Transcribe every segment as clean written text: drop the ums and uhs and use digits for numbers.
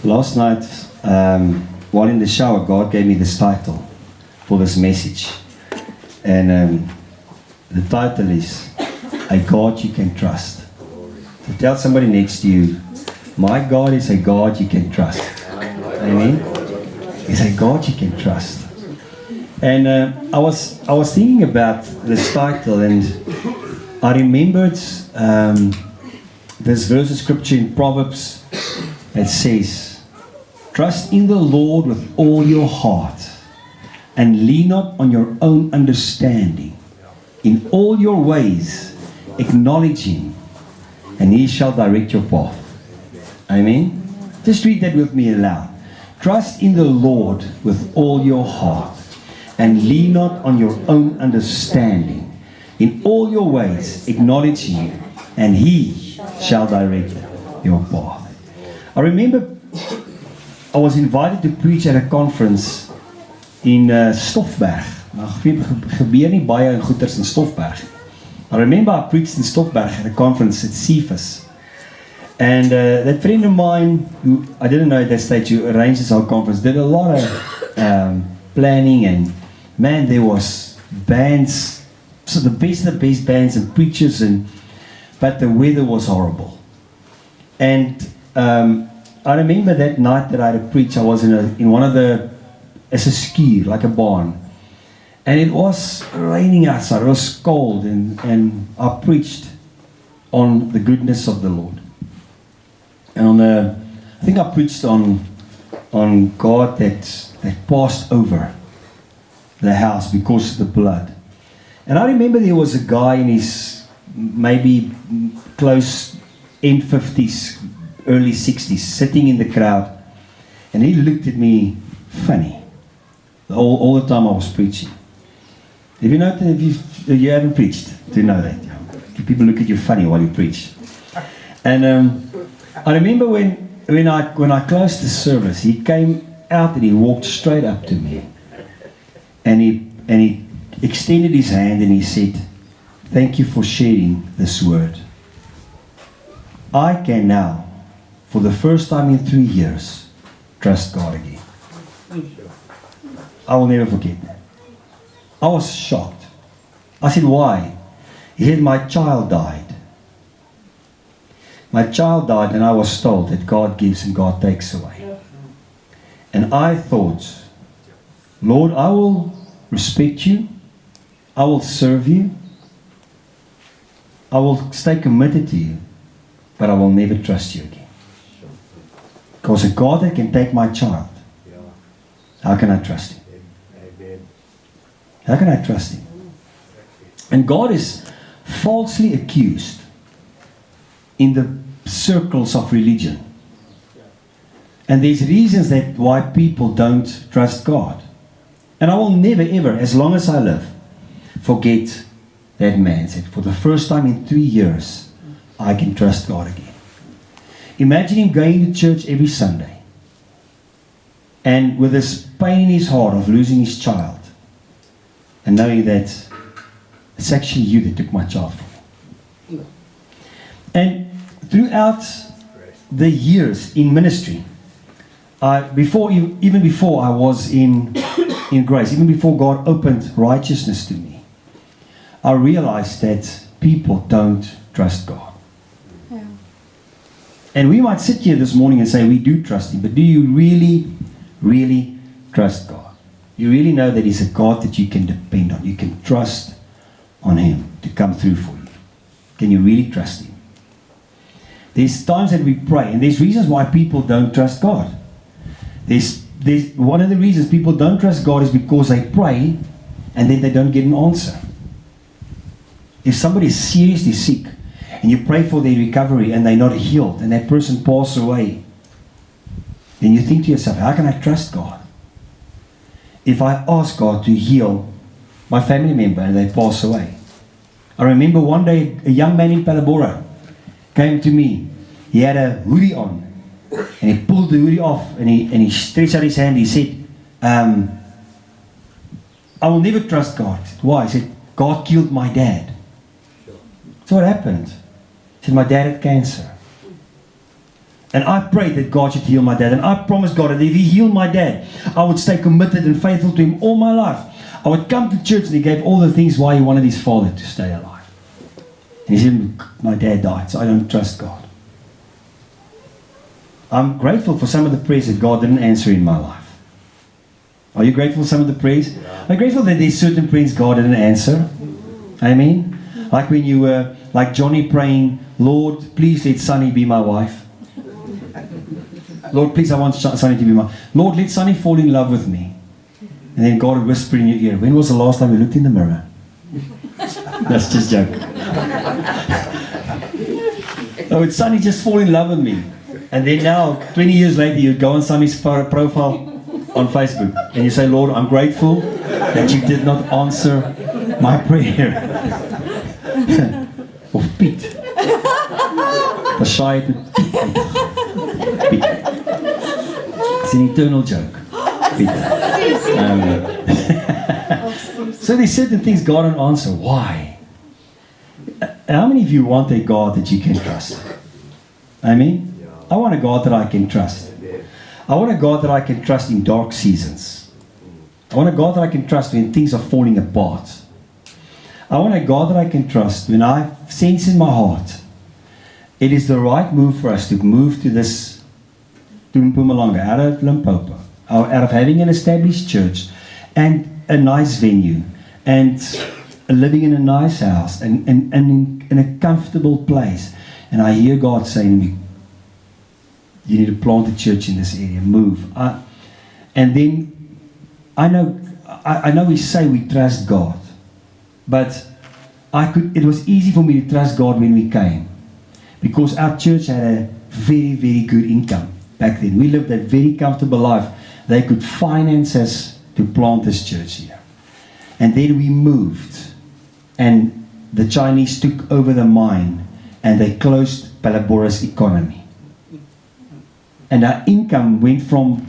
Last night, while in the shower, God gave me this title for this message. And the title is, A God You Can Trust. So tell somebody next to you, my God is a God you can trust. Amen? He's a God you can trust. And I was thinking about this title, and I remembered this verse of scripture in Proverbs that says, trust in the Lord with all your heart and lean not on your own understanding. In all your ways acknowledge Him, and He shall direct your path. Amen? Just read that with me aloud. Trust in the Lord with all your heart and lean not on your own understanding. In all your ways acknowledge Him, and He shall direct your path. I remember I was invited to preach at a conference in Stoffberg. Nou, gebeur nie baie in goeders in Stoffberg. I remember I preached in Stoffberg at a conference at Cephas. And that friend of mine, who I didn't know at that stage, who arranged this whole conference, did a lot of planning, and man, there was bands, so the best of the best bands and preachers, but the weather was horrible. And I remember that night that I had to preach, I was in one of the, as a ski, like a barn. And it was raining outside, it was cold, and I preached on the goodness of the Lord. And I think I preached on God that passed over the house because of the blood. And I remember there was a guy in his maybe close end 50s, early 60s, sitting in the crowd, and he looked at me funny all the time I was preaching. Have you noticed, if you haven't preached, to know that? People look at you funny while you preach. And I remember when I closed the service, he came out and he walked straight up to me. And he extended his hand and he said, thank you for sharing this word. I can now, for the first time in 3 years, trust God again. I will never forget that. I was shocked. I said, why? He said, my child died. My child died, and I was told that God gives and God takes away. And I thought, Lord, I will respect you. I will serve you. I will stay committed to you. But I will never trust you again. Because a God that can take my child, how can I trust Him? How can I trust Him? And God is falsely accused in the circles of religion. And there's reasons that why people don't trust God. And I will never ever, as long as I live, forget that man said, for the first time in 3 years, I can trust God again. Imagine him going to church every Sunday, and with this pain in his heart of losing his child, and knowing that it's actually you that took my child from me. And throughout the years in ministry, even before I was in grace, even before God opened righteousness to me, I realized that people don't trust God. Yeah. And we might sit here this morning and say we do trust Him, but do you really, really trust God? You really know that He's a God that you can depend on. You can trust on Him to come through for you. Can you really trust Him? There's times that we pray, and there's reasons why people don't trust God. There's one of the reasons people don't trust God is because they pray and then they don't get an answer. If somebody is seriously sick and you pray for their recovery and they're not healed and that person passes away, then you think to yourself, how can I trust God? If I ask God to heal my family member and they pass away. I remember one day a young man in Palabora came to me. He had a hoodie on, and he pulled the hoodie off, and he stretched out his hand. He said, I will never trust God. Why? He said, God killed my dad. So what happened? He said, my dad had cancer. And I prayed that God should heal my dad. And I promised God that if He healed my dad, I would stay committed and faithful to Him all my life. I would come to church and He gave all the things why He wanted his father to stay alive. And He said, my dad died, so I don't trust God. I'm grateful for some of the prayers that God didn't answer in my life. Are you grateful for some of the prayers? Are you grateful that there's certain prayers God didn't answer? Amen? Like when you were, like Johnny praying, Lord, please let Sunny be my wife. Lord, please, I want Sunny to be my... Lord, let Sunny fall in love with me. And then God would whisper in your ear, when was the last time you looked in the mirror? That's just a joke. Oh, would Sunny just fall in love with me? And then now, 20 years later, you go on Sunny's profile on Facebook and you say, Lord, I'm grateful that you did not answer my prayer. Of Piet. Bescheid met Piet. It's an eternal joke. So there's certain things God don't answer. Why? How many of you want a God that you can trust? I mean, I want a God that I can trust. I want a God that I can trust in dark seasons. I want a God that I can trust when things are falling apart. I want a God that I can trust when I sense in my heart it is the right move for us to move to this, to Mpumalanga, out of Limpopo, out of having an established church and a nice venue and living in a nice house and in a comfortable place. And I hear God saying to me, you need to plant a church in this area, move. And then I know we say we trust God, but it was easy for me to trust God when we came, because our church had a very, very good income back then. We lived a very comfortable life. They could finance us to plant this church here. And then we moved, and the Chinese took over the mine, and they closed Palabora's economy. And our income went from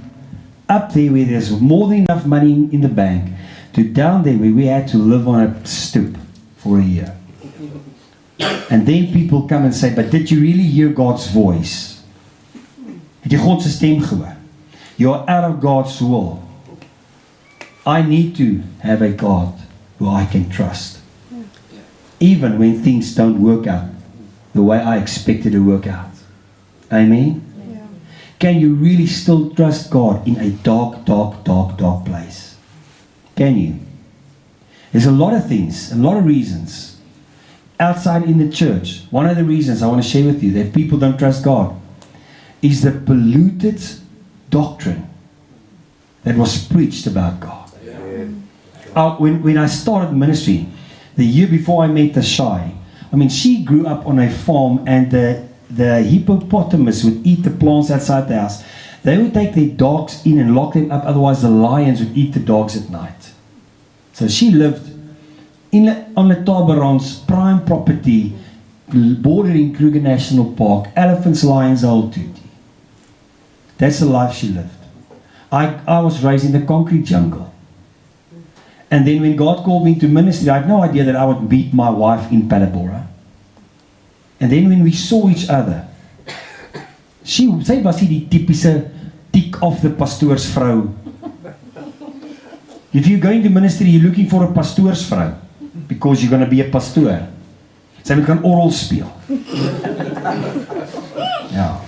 up there where there's more than enough money in the bank to down there where we had to live on a stoop for a year. And then people come and say, but did you really hear God's voice? Het jy God se stem gehoor? You're out of God's will. I need to have a God who I can trust. Even when things don't work out the way I expected to work out. Amen? Yeah. Can you really still trust God in a dark place? Can you? There's a lot of things, a lot of reasons outside in the church. One of the reasons I want to share with you that people don't trust God is the polluted doctrine that was preached about God. Yeah. When I started ministry, the year before I met Tashai, I mean, she grew up on a farm, and the hippopotamus would eat the plants outside the house. They would take their dogs in and lock them up, otherwise the lions would eat the dogs at night. So she lived on the Tabaron's prime property, bordering Kruger National Park, elephants, lions, the whole duty. That's the life she lived. I was raised in the concrete jungle. And then when God called me to ministry, I had no idea that I would meet my wife in Palabora. And then when we saw each other, sy was die typische tik of the pastoorsvrou. If you're going to ministry, you're looking for a pastoorsvrou, because you're going to be a pastoor. Sy moet kan oral speel. Ja.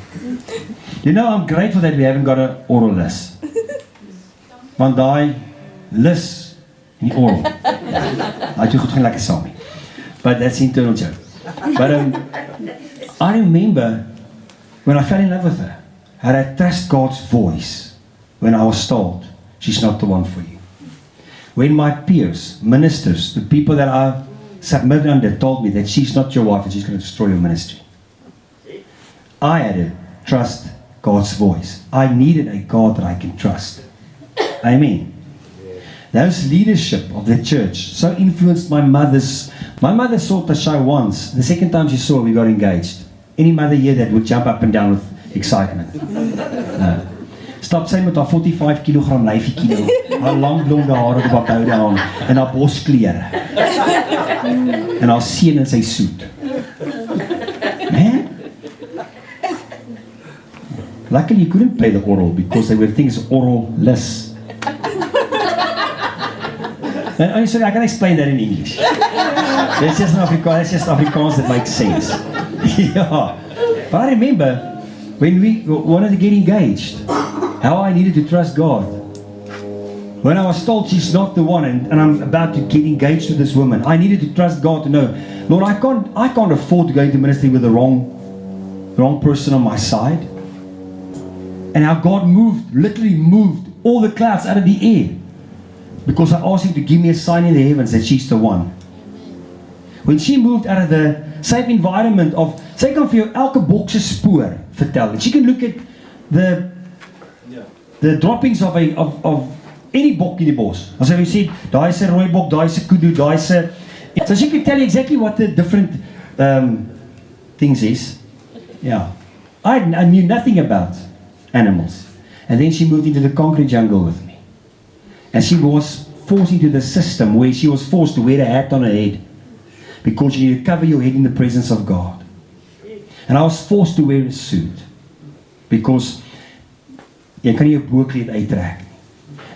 You know, I'm grateful that we haven't got an oral list. Want daai list in die oral. Hy het goed gaan lekker saam. But that's internal joke. But I remember when I fell in love with her, had I trust God's voice when I was told, she's not the one for you. When my peers, ministers, the people that I submitted under told me that she's not your wife and she's going to destroy your ministry, I had to trust God's voice. I needed a God that I can trust. Amen. Those leadership of the church so influenced my mother saw Tashai once. The second time she saw her, we got engaged. Any mother here that would jump up and down with excitement? No. Stap sy met haar 45 kilogram lyfie kilo, haar lang blonde hare op haar boude aan, en haar bosklere, en haar seun in sy soet. Man? Luckily, you couldn't play the oral because there were things oral-less. And sorry, I can explain that in English. That's just Afrikaans that makes sense. Yeah. But I remember when we wanted to get engaged, how I needed to trust God. When I was told she's not the one and I'm about to get engaged to this woman, I needed to trust God to know, Lord, I can't afford to go into ministry with the wrong person on my side. And how God literally moved all the clouds out of the air. Because I asked him to give me a sign in the heavens that she's the one. When she moved out of the safe environment of, sy kan vir jou elke bokse spoor vertel. And she can look at the droppings of any bok in die bos. As hy sê, daai is 'n rooi bok, daai is 'n kudu, daai is 'n... So she can tell you exactly what the different things is. Yeah. I knew nothing about animals. And then she moved into the concrete jungle with me. And she was forced into the system where she was forced to wear a hat on her head. Because you need to cover your head in the presence of God. And I was forced to wear a suit. Because jy kan nie jou boekleed uittrek.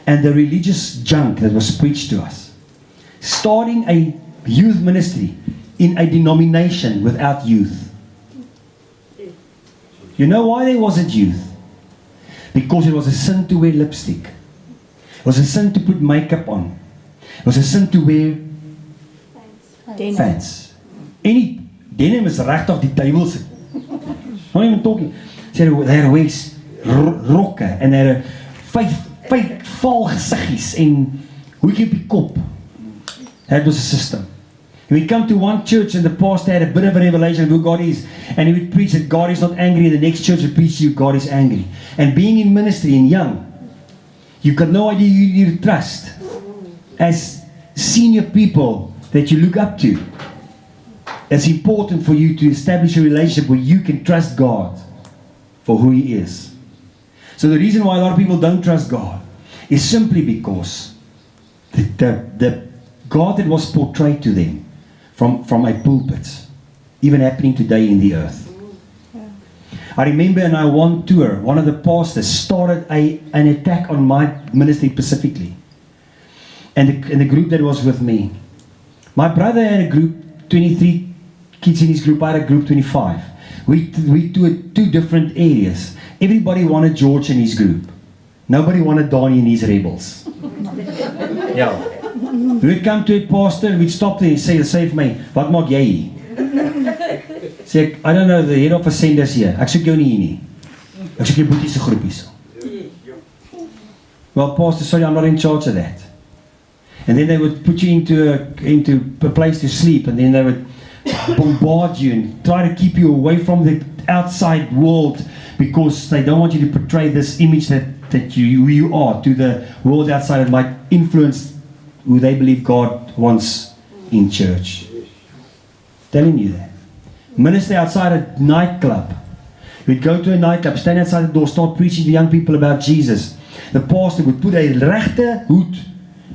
And the religious junk that was preached to us. Starting a youth ministry in a denomination without youth. You know why there wasn't youth? Because it was a sin to wear lipstick. It was a sin to put makeup on. It was a sin to wear fans. Any denim is regtig die duiwelse. Not even talking. They had waist rokke en they had vyf val gesiggies en hoedjie op die kop. That was a system. And we come to one church and the pastor had a bit of a revelation of who God is, and he would preach that God is not angry, and the next church would preach to you God is angry. And being in ministry and young, you got no idea who you need to trust as senior people that you look up to. It's important for you to establish a relationship where you can trust God for who He is. So the reason why a lot of people don't trust God is simply because the God that was portrayed to them from a pulpit, even happening today in the earth. I remember in our one tour, one of the pastors started an attack on my ministry specifically. And the group that was with me. My brother had a group, 23 kids in his group, I had a group 25. We toured two different areas. Everybody wanted George in his group. Nobody wanted Danie and his rebels. Yeah. We'd come to a pastor and we'd stop there and say vir my, wat maak jy hier? Sê ek, I don't know, the head of ascenders here. Ek soek jou nie hier nie. Ek soek jou boetie se groep hier so. Well, pastor, sorry, I'm not in charge of that. And then they would put you into a place to sleep, and then they would bombard you and try to keep you away from the outside world because they don't want you to portray this image that who you are to the world outside. It might influence who they believe God wants in church. Telling you that. Minister outside a nightclub. We'd go to a nightclub, stand outside the door, start preaching to young people about Jesus. The pastor would put a regte hoed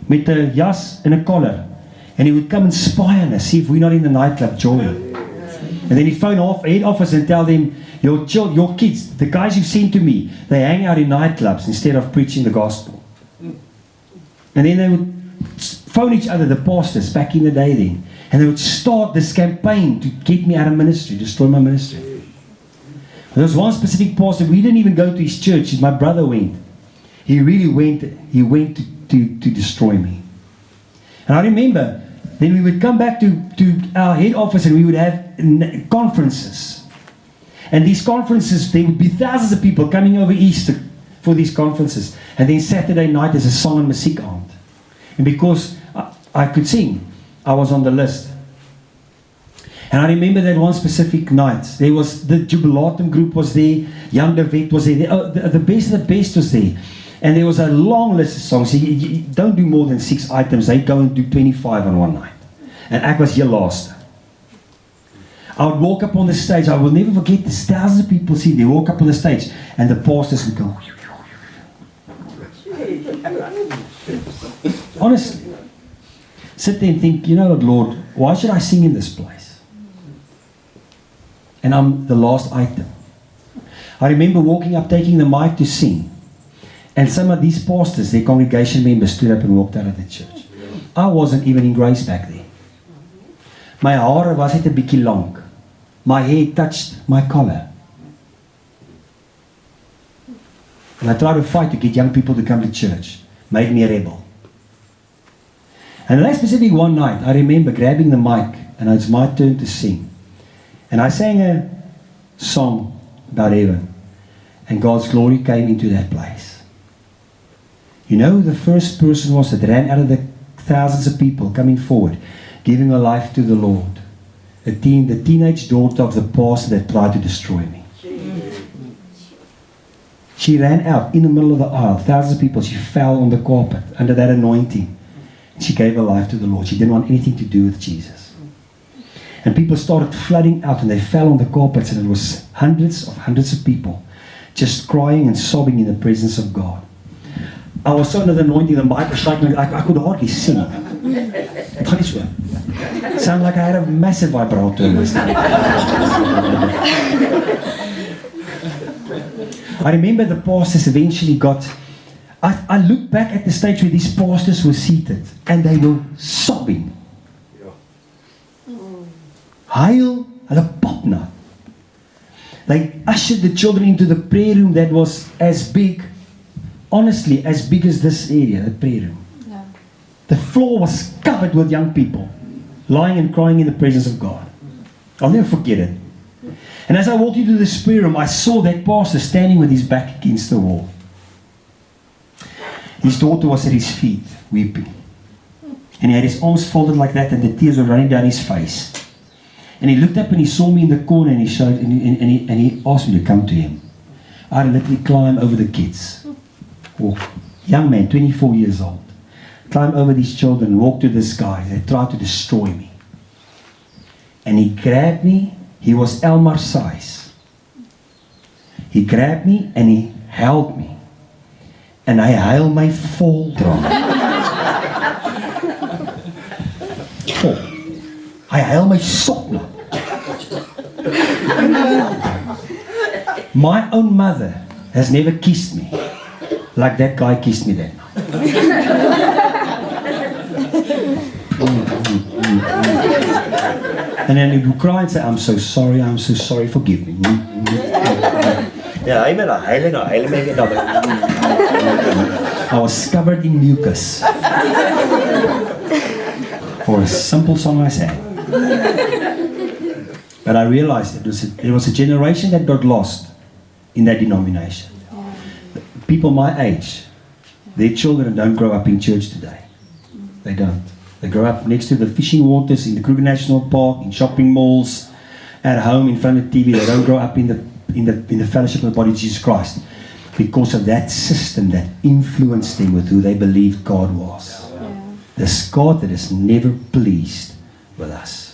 met 'n jas en 'n collar, and he would come and spy on us, see if we're not in the nightclub joining. And then he'd phone head office and tell them, your kids, the guys you've sent to me, they hang out in nightclubs instead of preaching the gospel. And then they would phone each other, the pastors back in the day then, and they would start this campaign to get me out of ministry, destroy my ministry. There was one specific pastor, we didn't even go to his church, my brother went. He really went to destroy me. And I remember, then we would come back to our head office and we would have conferences. And these conferences, there would be thousands of people coming over Easter for these conferences. And then Saturday night is a song and music aunt. And because I could sing, I was on the list. And I remember that one specific night, there was the Jubilatum group was there, Young David was there, the best of the best was there. And there was a long list of songs. You don't do more than 6 items. They go and do 25 on one night. And I was here last. I would walk up on the stage. I will never forget this. Thousands of people see. They walk up on the stage. And the pastors would go. Honestly. Sit there and think, you know what, Lord, why should I sing in this place? And I'm the last item. I remember walking up, taking the mic to sing. And some of these pastors, their congregation members, stood up and walked out of the church. I wasn't even in grace back then. My hare was net 'n bietjie lank. My hair touched my collar. And I tried to fight to get young people to come to church. Made me a rebel. And that specific one night, I remember grabbing the mic, and it's my turn to sing. And I sang a song about heaven. And God's glory came into that place. You know who the first person was that ran out of the thousands of people coming forward, giving her life to the Lord? The teenage daughter of the pastor that tried to destroy me. She ran out in the middle of the aisle, thousands of people. She fell on the carpet under that anointing. She gave her life to the Lord. She didn't want anything to do with Jesus. And people started flooding out, and they fell on the carpets, and it was hundreds of people just crying and sobbing in the presence of God. I was so under the anointing, the mic was shaking, I could hardly sing. It gaan nie so. Sound like I had a massive vibrato in my stomach. I remember the pastors eventually got... I look back at the stage where these pastors were seated, and they were sobbing. Huil, hulle pop na. They ushered the children into the prayer room that was as big, honestly, as big as this area, the prayer room. Yeah. The floor was covered with young people, lying and crying in the presence of God. I'll never forget it. And as I walked into this prayer room, I saw that pastor standing with his back against the wall. His daughter was at his feet, weeping. And he had his arms folded like that, and the tears were running down his face. And he looked up and he saw me in the corner, and he asked me to come to him. I literally climbed over the kids. Oh, young man, 24 years old. Climbed over these children, walked to this guy. They tried to destroy me. And he grabbed me. He was Elmar size. He grabbed me and he held me. And I huil my vol drank. Vol. I huil my sok na. My own mother has never kissed me like that guy kissed me that night. And then he would cry and say, I'm so sorry, forgive me. Yeah, I was covered in mucus for a simple song I sang. But I realized there was a generation that got lost in that denomination. People my age, their children don't grow up in church today. They don't. They grow up next to the fishing waters, in the Kruger National Park, in shopping malls, at home in front of TV. They don't grow up in the fellowship of the body of Jesus Christ because of that system that influenced them with who they believed God was. This God that is never pleased with us.